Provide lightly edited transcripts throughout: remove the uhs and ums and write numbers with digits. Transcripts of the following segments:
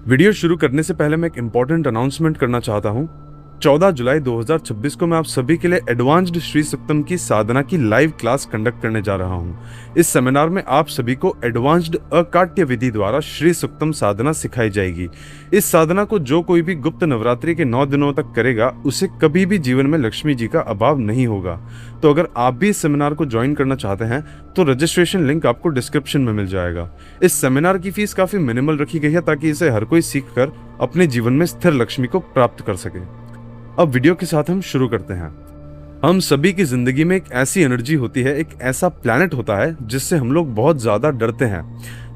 Video शुरू करने से पहले मैं एक इंपॉर्टेंट अनाउंसमेंट करना चाहता हूँ। 14 जुलाई 2026 को मैं आप सभी के लिए एडवांस्ड श्री सुक्तम की साधना की लाइव क्लास कंडक्ट करने जा रहा हूँ। इस सेमिनार में आप सभी को एडवांस्ड अकाट्य विधि द्वारा श्री सुक्तम साधना सिखाई जाएगी। इस साधना को जो कोई भी गुप्त नवरात्रि के 9 दिनों तक करेगा उसे कभी भी जीवन में लक्ष्मी जी का अभाव नहीं होगा। तो अगर आप भी इस सेमिनार को ज्वाइन करना चाहते हैं तो रजिस्ट्रेशन लिंक आपको डिस्क्रिप्शन में मिल जाएगा। इस सेमिनार की फीस काफी मिनिमल रखी गई है ताकि इसे हर कोई सीखकर अपने जीवन में स्थिर लक्ष्मी को प्राप्त कर सके। अब वीडियो के साथ हम शुरू करते हैं। हम सभी की जिंदगी में एक ऐसी एनर्जी होती है, एक ऐसा प्लैनेट होता है जिससे हम लोग बहुत ज्यादा डरते हैं।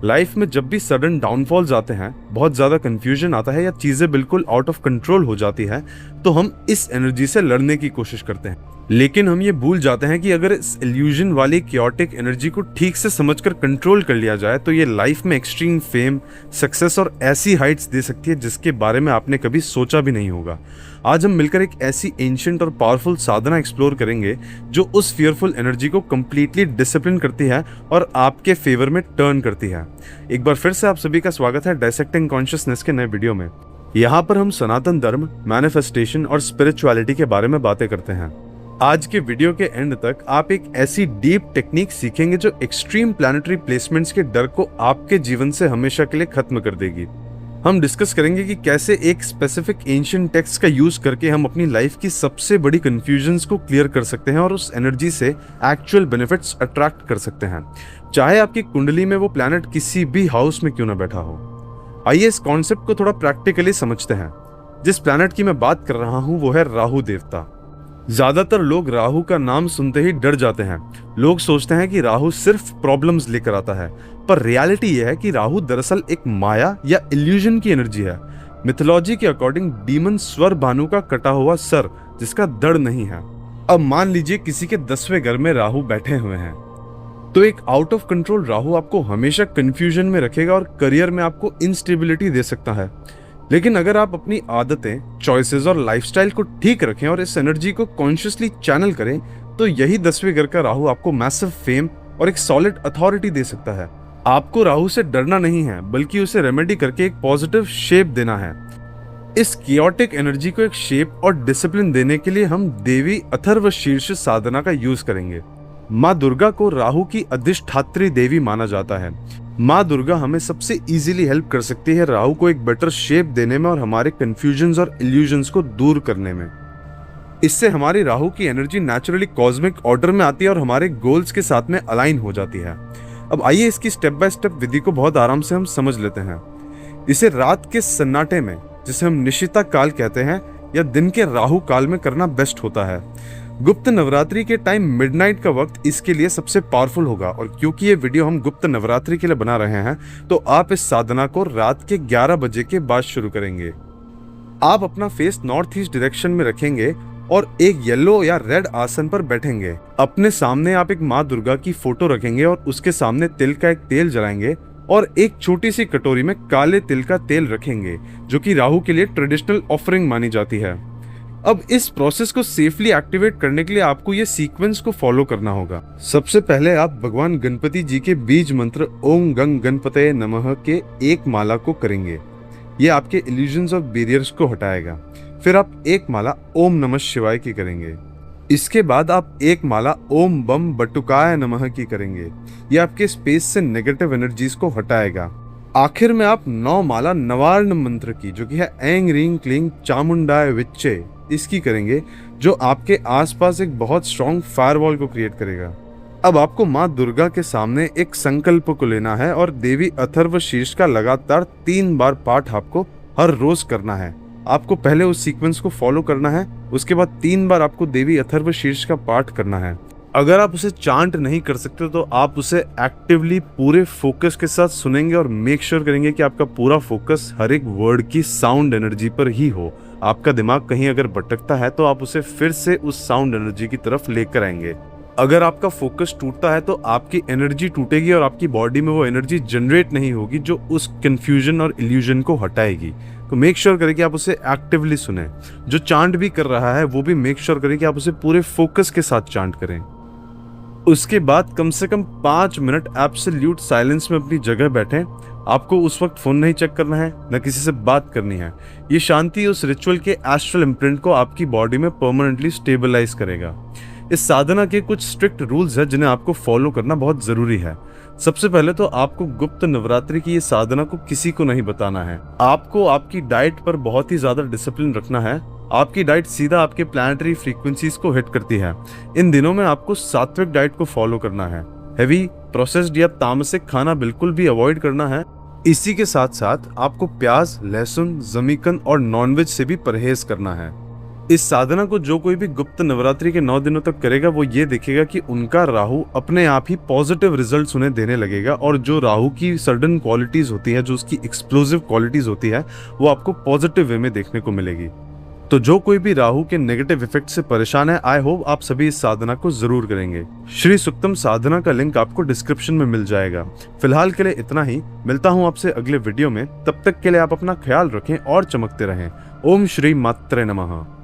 लाइफ में जब भी सडन डाउनफॉल्स आते हैं, बहुत ज्यादा कंफ्यूजन आता है या चीजें बिल्कुल आउट ऑफ कंट्रोल हो जाती है तो हम इस एनर्जी से लड़ने की कोशिश करते हैं। लेकिन हम ये भूल जाते हैं कि अगर इस इल्यूजन वाली क्योटिक एनर्जी को ठीक से समझकर कंट्रोल कर लिया जाए तो ये लाइफ में एक्सट्रीम फेम, सक्सेस और ऐसी हाइट्स दे सकती है जिसके बारे में आपने कभी सोचा भी नहीं होगा। आज हम मिलकर एक ऐसी एंशिएंट और पावरफुल साधना एक्सप्लोर करेंगे जो उस फियरफुल एनर्जी को कंप्लीटली डिसिप्लिन करती है और आपके फेवर में टर्न करती है। एक बार फिर से आप सभी का स्वागत है डायसेक्टिंग कॉन्शियसनेस के नए वीडियो में। यहाँ पर हम सनातन धर्म, मैनिफेस्टेशन और स्पिरिचुअलिटी के बारे में बातें करते हैं। आज के वीडियो के एंड तक आप एक ऐसी डीप टेक्निक सीखेंगे जो एक्सट्रीम प्लैनेटरी प्लेसमेंट्स के डर को आपके जीवन से हमेशा के लिए खत्म कर देगी। हम डिस्कस करेंगे कि कैसे एक स्पेसिफिक एंशिएंट टेक्स्ट का यूज करके हम अपनी लाइफ की सबसे बड़ी कंफ्यूजन्स को क्लियर कर सकते हैं और उस एनर्जी से एक्चुअल बेनिफिट्स अट्रैक्ट कर सकते हैं, चाहे आपकी कुंडली में वो प्लैनेट किसी भी हाउस में क्यों ना बैठा हो। आइए इस कॉन्सेप्ट को थोड़ा प्रैक्टिकली समझते हैं। जिस प्लैनेट की मैं बात कर रहा हूँ वो है राहु देवता। ज्यादातर लोग राहु का नाम सुनते ही डर जाते हैं। लोग सोचते हैं कि राहु सिर्फ प्रॉब्लम्स लेकर आता है, पर रियलिटी यह है कि राहु दरअसल एक माया या इल्यूजन की एनर्जी है। मिथोलॉजी के अकॉर्डिंग डीमन स्वर भानु का कटा हुआ सर जिसका धड़ नहीं है। अब मान लीजिए किसी के 10वें घर में राहु बैठे हुए हैं तो एक आउट ऑफ कंट्रोल राहु आपको हमेशा कंफ्यूजन में रखेगा और करियर में आपको इनस्टेबिलिटी दे सकता है। लेकिन अगर आप अपनी आदतें, चॉइसेस और लाइफस्टाइल को ठीक रखें और इस एनर्जी को कॉन्शियसली चैनल करें तो यही 10वें घर का राहु आपको मैसिव फेम और एक सॉलिड अथॉरिटी दे सकता है। आपको राहु से डरना नहीं है बल्कि उसे रेमेडी करके एक पॉजिटिव शेप देना है। इस कियोटिक एनर्जी को एक शेप और डिसिप्लिन देने के लिए हम देवी अथर्व शीर्ष साधना का यूज करेंगे। माँ दुर्गा को राहु की अधिष्ठात्री देवी माना जाता है। माँ दुर्गा हमें सबसे इजीली हेल्प कर सकती है राहु को एक बेटर शेप देने में और हमारे कंफ्यूजन्स और इल्यूजन्स को दूर करने में। इससे हमारी राहु की एनर्जी नेचुरली कॉस्मिक ऑर्डर में आती है और हमारे गोल्स के साथ में अलाइन हो जाती है। अब आइए इसकी स्टेप बाय स्टेप विधि को बहुत आराम से हम समझ लेते हैं। इसे रात के सन्नाटे में, जिसे हम निशिता काल कहते हैं, या दिन के राहु काल में करना बेस्ट होता है। गुप्त नवरात्रि के टाइम मिडनाइट का वक्त इसके लिए सबसे पावरफुल होगा और क्योंकि ये वीडियो हम गुप्त नवरात्रि के लिए बना रहे हैं तो आप इस साधना को रात के 11 बजे के बाद शुरू करेंगे। आप अपना फेस नॉर्थ ईस्ट डायरेक्शन में रखेंगे और एक येलो या रेड आसन पर बैठेंगे। अपने सामने आप एक माँ दुर्गा की फोटो रखेंगे और उसके सामने तिल का एक तेल जलाएंगे और एक छोटी सी कटोरी में काले तिल का तेल रखेंगे जो कि राहु के लिए ट्रेडिशनल ऑफरिंग मानी जाती है। अब इस प्रोसेस को सेफली एक्टिवेट करने के लिए आपको ये सीक्वेंस को फॉलो करना होगा। सबसे पहले आप भगवान गणपति जी के बीज मंत्र ओम गंग गणपतये नमः के एक माला को करेंगे। ये आपके इल्यूजन्स और बैरियर्स को हटाएगा। फिर आप एक माला ओम नमः शिवाय की करेंगे। इसके बाद आप एक माला ओम बम बटुकाय नमः की करेंगे। ये आपके स्पेस से नेगेटिव एनर्जीज को हटाएगा। आखिर में आप 9 माला नवार्ण मंत्र की, जो कि है ऐंग रींग क्लींग चामुंडाय विच्चे, इसकी करेंगे जो आपके आसपास एक बहुत स्ट्रॉन्ग फायरवॉल को क्रिएट करेगा। अब आपको माँ दुर्गा के सामने एक संकल्प को लेना है और देवी अथर्व शीर्ष का लगातार 3 बार पाठ आपको हर रोज करना है। आपको पहले उस सीक्वेंस को फॉलो करना है, उसके बाद 3 बार आपको देवी अथर्व शीर्ष का पाठ करना है। अगर आप उसे चांट नहीं कर सकते तो आप उसे एक्टिवली पूरे फोकस के साथ सुनेंगे और मेक श्योर करेंगे कि आपका पूरा फोकस हर एक वर्ड की साउंड एनर्जी पर ही हो। आपका दिमाग कहीं अगर भटकता है तो आप उसे फिर से उस साउंड एनर्जी की तरफ लेकर आएंगे। अगर आपका फोकस टूटता है तो आपकी एनर्जी टूटेगी और आपकी बॉडी में वो एनर्जी जनरेट नहीं होगी जो उस कंफ्यूजन और इल्यूजन को हटाएगी। तो मेक श्योर करें कि आप उसे एक्टिवली सुने। जो चांट भी कर रहा है वो भी मेक श्योर करें कि आप उसे पूरे फोकस के साथ चांट करें। उसके बाद कम से कम 5 मिनट एब्सोल्यूट साइलेंस में अपनी जगह बैठें। आपको उस वक्त फोन नहीं चेक करना है, न किसी से बात करनी है। ये शांति उस रिचुअल के एस्ट्रल इम्प्रिंट को आपकी बॉडी में परमानेंटली स्टेबलाइज करेगा। इस साधना के कुछ स्ट्रिक्ट रूल्स हैं जिन्हें आपको फॉलो करना बहुत जरूरी है। सबसे पहले तो आपको गुप्त नवरात्रि की ये साधना को किसी को नहीं बताना है। आपको आपकी डाइट पर बहुत ही ज्यादा डिसिप्लिन रखना है। आपकी डाइट सीधा आपके प्लैनेटरी फ्रीक्वेंसीज को हिट करती है। इन दिनों में आपको सात्विक डाइट को फॉलो करना है। हेवी प्रोसेस्ड या तामसिक खाना बिल्कुल भी अवॉइड करना है। इसी के साथ साथ आपको प्याज, लहसुन, जमीकन और नॉनवेज से भी परहेज करना है। इस साधना को जो कोई भी गुप्त नवरात्रि के 9 दिनों तक करेगा वो ये देखेगा कि उनका राहु अपने आप ही पॉजिटिव रिजल्ट्स उन्हें देने लगेगा, और जो राहु की सडन क्वालिटीज होती है, जो उसकी एक्सप्लोसिव क्वालिटीज होती है, वो आपको पॉजिटिव वे में देखने को मिलेगी। तो जो कोई भी राहु के नेगेटिव इफेक्ट से परेशान है, आई होप आप सभी इस साधना को जरूर करेंगे। श्री सुक्तम साधना का लिंक आपको डिस्क्रिप्शन में मिल जाएगा। फिलहाल के लिए इतना ही, मिलता हूं आपसे अगले वीडियो में। तब तक के लिए आप अपना ख्याल रखें और चमकते रहें। ओम श्री मात्रे नमः।